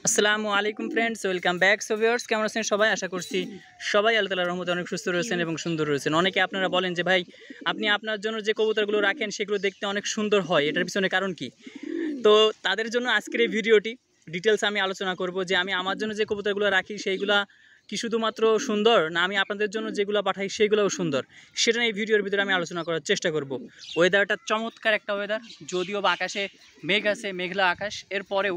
আসসালামু আলাইকুম friends, welcome back. So viewers, কেমন আছেন সবাই? আশা করছি সবাই আল্লাহ তাআলার রহমতে অনেক সুস্থ রয়েছেন এবং সুন্দর রয়েছেন। অনেকে আপনারা বলেন যে ভাই, আপনি আপনার জন্য যে কবুতরগুলো রাখেন সেগুলো দেখতে অনেক সুন্দর হয়, এটার পিছনে কারণ কি? তো তাদের জন্য আজকের এই ভিডিওটি ডিটেলস আমি আলোচনা করব যে আমি আমার জন্য যে কবুতরগুলো রাখি সেইগুলা কি শুধুমাত্র সুন্দর, না আমি আপনাদের জন্য যেগুলো পাঠাই সেগুলোও সুন্দর, সেটা এই ভিডিওর ভিতরে আমি আলোচনা করার চেষ্টা করব। ওয়েদারটা চমৎকার একটা ওয়েদার, যদিও বা আকাশে মেঘ আছে, মেঘলা আকাশ, এরপরেও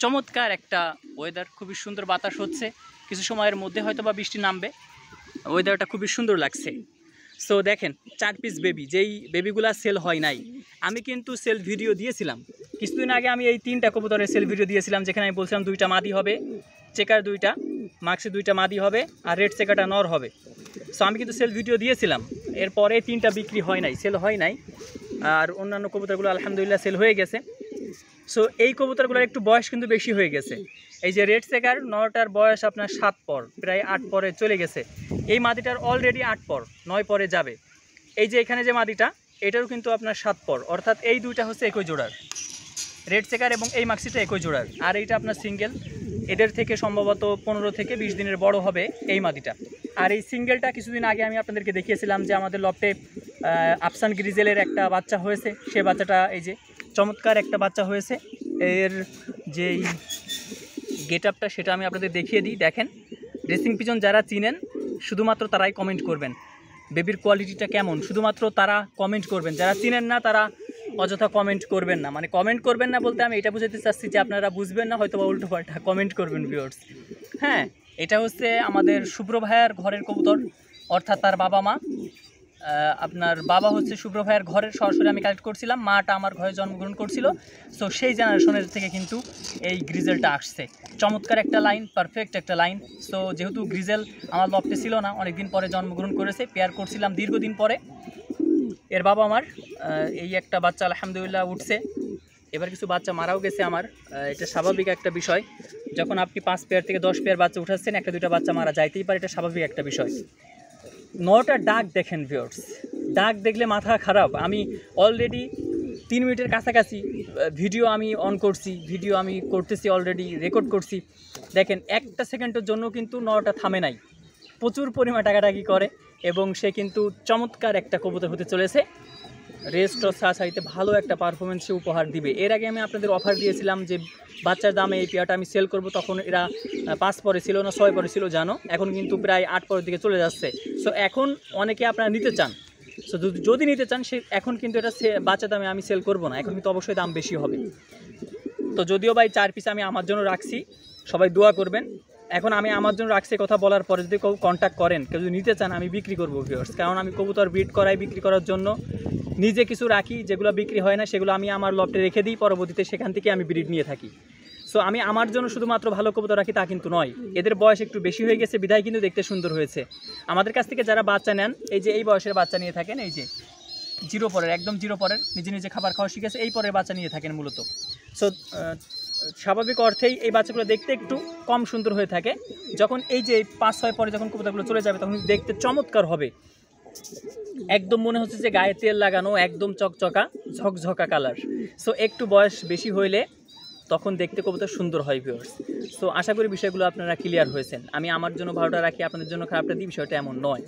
চমৎকার একটা ওয়েদার, খুবই সুন্দর বাতাস হচ্ছে। কিছু সময়ের মধ্যে হয়তো বা বৃষ্টি নামবে, ওয়েদারটা খুবই সুন্দর লাগছে। সো দেখেন 4 পিস বেবি, যেই বেবিগুলা সেল হয় নাই, আমি কিন্তু সেল ভিডিও দিয়েছিলাম কিছুদিন আগে। আমি এই 3টা কবুতরের সেল ভিডিও দিয়েছিলাম, যেখানে আমি বলছিলাম 2টা মাদি হবে, চেকার 2টা, মাক্সি 2টা মাদি হবে, আর রেড চেকারটা নর হবে। সো আমি কিন্তু সেল ভিডিও দিয়েছিলাম, এরপরে 3টা বিক্রি হয় নাই, সেল হয় নাই। আর অন্যান্য কবুতরগুলো আলহামদুলিল্লাহ সেল হয়ে গেছে। সো এই কবুতরগুলোর একটু বয়স কিন্তু বেশি হয়ে গেছে। এই যে রেড চেকার নটার বয়স আপনার 7 পর, প্রায় 8 পরে চলে গেছে। এই মাদিটার অলরেডি 8 পর, 9 পরে যাবে। এই যে এখানে যে মাদিটা, এটারও কিন্তু আপনার 7 পর, অর্থাৎ এই দুইটা হচ্ছে একই জোড়ার, রেড চেকার এবং এই মাক্সিটা একই জোড়ার। আর এইটা আপনার সিঙ্গেল, এদের থেকে সম্ভবত 15 থেকে 20 দিনের বড় হবে এই মাদিটা। আর এই সিঙ্গেলটা কিছুদিন আগে আমি আপনাদেরকে দেখিয়েছিলাম যে আমাদের লফটে আফসান গ্রিজেলের একটা বাচ্চা হয়েছে। সে বাচ্চাটা এই যে চমৎকার একটা বাচ্চা হয়েছে। এর যেই গেট আপটা সেটা আমি আপনাদের দেখিয়ে দিই। দেখেন, ড্রেসিং পিজন যারা চিনেন শুধুমাত্র তারাই কমেন্ট করবেন বেবির কোয়ালিটিটা কেমন, শুধুমাত্র তারা কমেন্ট করবেন। যারা চিনেন না তারা অযথা কমেন্ট করবেন না। মানে কমেন্ট করবেন না বলতে আমি এটা বুঝাতে চাচ্ছি যে আপনারা বুঝবেন না, হয়তো বা উল্টো পাল্টা কমেন্ট করবেন ভিউয়ার্স। হ্যাঁ, এটা হচ্ছে আমাদের শুভ্র ভাইয়ার ঘরের কবুতর, অর্থাৎ তার বাবা মা। আপনার বাবা হচ্ছে শুভ্র ভাইয়ের ঘরের, সরাসরি আমি কালেক্ট করছিলাম, মাটা আমার ঘরে জন্মগ্রহণ করছিল। সো সেই জেনারেশনের থেকে কিন্তু এই গ্রিজেলটা আসছে। চমৎকার একটা লাইন, পারফেক্ট একটা লাইন। সো যেহেতু গ্রিজেল আমার লফটে ছিল না, অনেকদিন পরে জন্মগ্রহণ করেছে, পেয়ার করছিলাম দীর্ঘদিন পরে। এর বাবা আমার এই একটা বাচ্চা আলহামদুলিল্লাহ উঠছে। এবার কিছু বাচ্চা মারাও গেছে আমার, এটা স্বাভাবিক একটা বিষয়। যখন আপনি 5 পেয়ার থেকে 10 পেয়ার বাচ্চা উঠাচ্ছেন, একটা দুইটা বাচ্চা মারা যাইতেই পারে, এটা স্বাভাবিক একটা বিষয়। নটার ডাক দেখেন ভিউয়ার্স, ডাক দেখলে মাথা খারাপ। আমি অলরেডি 3 মিনিটের কাছাকাছি ভিডিও আমি অন করছি, ভিডিও আমি করতেছি, অলরেডি রেকর্ড করছি। দেখেন, একটা সেকেন্ডের জন্য কিন্তু নটা থামে নাই, প্রচুর পরিমাণ টাকাটাকি করে এবং সে কিন্তু চমৎকার একটা কবুতর হতে চলেছে। রেস্ট সাইতে ভালো একটা পারফরমেন্স সে উপহার দিবে। এর আগে আমি আপনাদের অফার দিয়েছিলাম যে বাচ্চার দামে এই পেয়ারটা আমি সেল করব, তখন এরা 5 পরে ছিল না 6 পরে ছিল জানো, এখন কিন্তু প্রায় 8 পরের দিকে চলে যাচ্ছে। সো এখন অনেকে আপনারা নিতে চান, সো যদি নিতে চান সে এখন কিন্তু এটা বাচ্চা দামে আমি সেল করব না, এখন কিন্তু অবশ্যই দাম বেশি হবে। তো যদিও ভাই 4 পিস আমি আমার জন্য রাখছি, সবাই দোয়া করবেন। এখন আমি আমার জন্য রাখছি কথা বলার পরে যদি কেউ কন্ট্যাক্ট করেন, কেউ যদি নিতে চান, আমি বিক্রি করবো ভিউয়ার্স। কারণ আমি কবুতর ব্রিড করাই বিক্রি করার জন্য, নিজে কিছু রাখি, যেগুলো বিক্রি হয় না সেগুলো আমি আমার লফটে রেখে দিই, পরবর্তীতে সেখান থেকে আমি ব্রিড নিয়ে থাকি। সো আমি আমার জন্য শুধুমাত্র ভালো কবুতর রাখি তা কিন্তু নয়, এদের বয়স একটু বেশি হয়ে গেছে বিধায় কিন্তু দেখতে সুন্দর হয়েছে। আমাদের কাছ থেকে যারা বাচ্চা নেন, এই যে এই বয়সের বাচ্চা নিয়ে থাকেন, এই যে 0 পরের, একদম 0 পরের, নিজে নিজে খাবার খাওয়া শিখেছে, এই পরের বাচ্চা নিয়ে থাকেন মূলত। সো স্বাভাবিক অর্থেই এই বাচ্চাগুলো দেখতে একটু কম সুন্দর হয়ে থাকে। যখন এই যে 5-6 পরে যখন কবুতরগুলো চলে যাবে, তখন দেখতে চমৎকার হবে, একদম মনে হচ্ছে যে গায়ে তেল লাগানো, একদম চকচকা ঝকঝকা কালার। সো একটু বয়স বেশি হইলে তখন দেখতে কবুতর সুন্দর হয় ভিউয়ার্স। সো আশা করি বিষয়গুলো আপনারা ক্লিয়ার হয়েছেন। আমি আমার জন্য ভালোটা রাখি, আপনাদের জন্য খারাপটা দিই, বিষয়টা এমন নয়।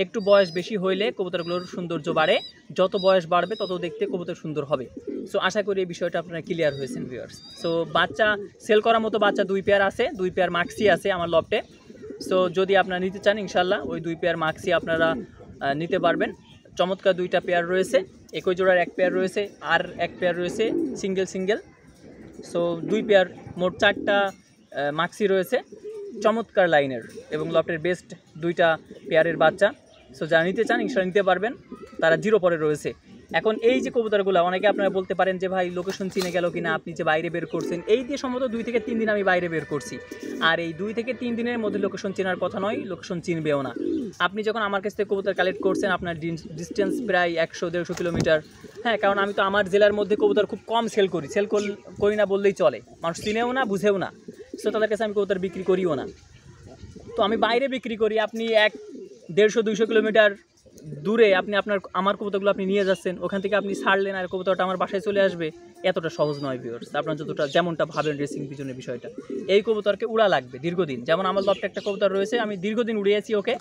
একটু বয়স বেশি হইলে কবুতরগুলোর সৌন্দর্য বাড়ে, যত বয়স বাড়বে তত দেখতে কবুতর সুন্দর হবে। সো আশা করি এই বিষয়টা আপনারা ক্লিয়ার হয়েছেন ভিউয়ার্স। সো বাচ্চা সেল করার মতো বাচ্চা 2 পেয়ার আছে, 2 পেয়ার মাক্সি আছে আমার লফটে। সো যদি আপনারা নিতে চান, ইনশাল্লাহ ওই 2 পেয়ার মাক্সি আপনারা নিতে পারবেন। চমৎকার 2টা পেয়ার রয়েছে, একই জোড়ার 1 পেয়ার রয়েছে, আর 1 পেয়ার রয়েছে সিঙ্গেল। সো 2 পেয়ার, মোট 4টা মাক্সি রয়েছে চমৎকার লাইনের এবং লফটের বেস্ট 2টা পেয়ারের বাচ্চা। সো যারা নিতে চান ইনশাল্লাহ নিতে পারবেন, তারা 0 পরে রয়েছে। এখন এই যে কবুতরগুলো, অনেকে আপনারা বলতে পারেন যে ভাই লোকেশন চিনে গেল কিনা, আপনি যে বাইরে বের করছেন, এই দিয়ে সম্ভবত 2 থেকে 3 দিন আমি বাইরে বের করছি। আর এই 2 থেকে 3 দিনের মধ্যে লোকেশন চেনার কথা নয়, লোকেশন চিনবেও না। আপনি যখন আমার কাছ থেকে কবুতর কালেক্ট করছেন, আপনার ডিস্টেন্স প্রায় 100-150 কিলোমিটার। হ্যাঁ, কারণ আমি তো আমার জেলার মধ্যে কবুতর খুব কম সেল করি না বললেই চলে, মানুষ চিনেও না, বুঝেও না। সো তাদের কাছে আমি কবুতর বিক্রি করিও না। তো আমি বাইরে বিক্রি করি, আপনি 100-150-200 কিলোমিটার দূরে আপনি আমার কবুতরগুলো আপনি নিয়ে যাচ্ছেন, ওখান থেকে আপনি ছাড়লেন আর কবুতরটা আমার বাসায় চলে আসবে, এতটা সহজ নয় ভিউয়ার্স। আপনার যেমনটা ভাবেন রেসিং পিছনের বিষয়টা, এই কবুতরকে উড়া লাগবে দীর্ঘদিন। যেমন আমার লফটে একটা কবুতর রয়েছে, আমি দীর্ঘদিন উড়িয়েছি ওকে,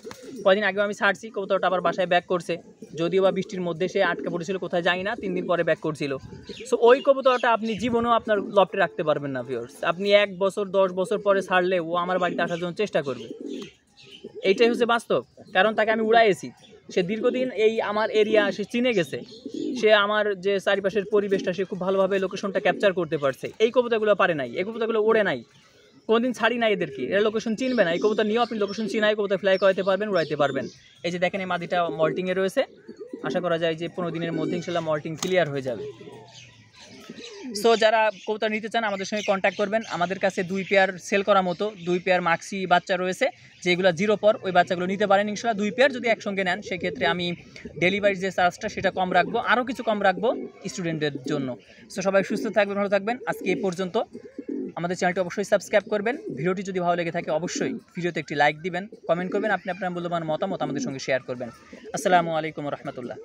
কদিন আগেও আমি ছাড়ছি, কবুতরটা আবার বাসায় ব্যাক করছে, যদিও বা বৃষ্টির মধ্যে সে আটকে পড়েছিল কোথায় যাই না, 3 দিন পরে ব্যাক করছিল। সো ওই কবুতরটা আপনি জীবনেও আপনার লফটে রাখতে পারবেন না ভিউয়ার্স। আপনি 1 বছর 10 বছর পরে ছাড়লে ও আমার বাড়িতে আসার জন্য চেষ্টা করবে, এইটাই হচ্ছে বাস্তব। কারণ তাকে আমি উড়াইছি, সে দীর্ঘদিন এই আমার এরিয়া সে চিনে গেছে, সে আমার যে চারিপাশের পরিবেশটা সে খুব ভালোভাবে লোকেশনটা ক্যাপচার করতে পারছে। এই কবুতরগুলো পারে নাই, এই কবুতরগুলো ওড়ে নাই, কোনোদিন ছাড়ি নাই এদেরকে, এরা লোকেশন চিনবে না। এই কবুতর নিয়েও আপনি লোকেশন চিনাই কবুতর ফ্লাই করাতে পারবেন, উড়াইতে পারবেন। এই যে দেখেন এই মাদিটা মল্টিংয়ে রয়েছে, আশা করা যায় যে 15 দিনের মধ্যে ইনশাল্লাহ মল্টিং ক্লিয়ার হয়ে যাবে। সো যারা কবুতর নিতে চান আমাদের সঙ্গে কন্ট্যাক্ট করবেন। আমাদের কাছে 2 পেয়ার সেল করার মতো 2 পেয়ার মাক্সি বাচ্চা রয়েছে, যেগুলো 0 পর, ওই বাচ্চাগুলো নিতে পারেন ইনশাল্লাহ। 2 পেয়ার যদি একসঙ্গে নেন সেক্ষেত্রে আমি ডেলিভারি যে চার্জটা সেটা কম রাখবো, আরও কিছু কম রাখবো স্টুডেন্টদের জন্য। সো সবাই সুস্থ থাকবেন, ভালো থাকবেন। আজকে এই পর্যন্ত। আমাদের চ্যানেলটি অবশ্যই সাবস্ক্রাইব করবেন। ভিডিওটি যদি ভালো লেগে থাকে অবশ্যই ভিডিওতে একটি লাইক দিবেন, কমেন্ট করবেন, আপনি আপনার মূল্যবান মতামত আমাদের সঙ্গে শেয়ার করবেন। আসসালামু আলাইকুম রহমতুল্লাহ।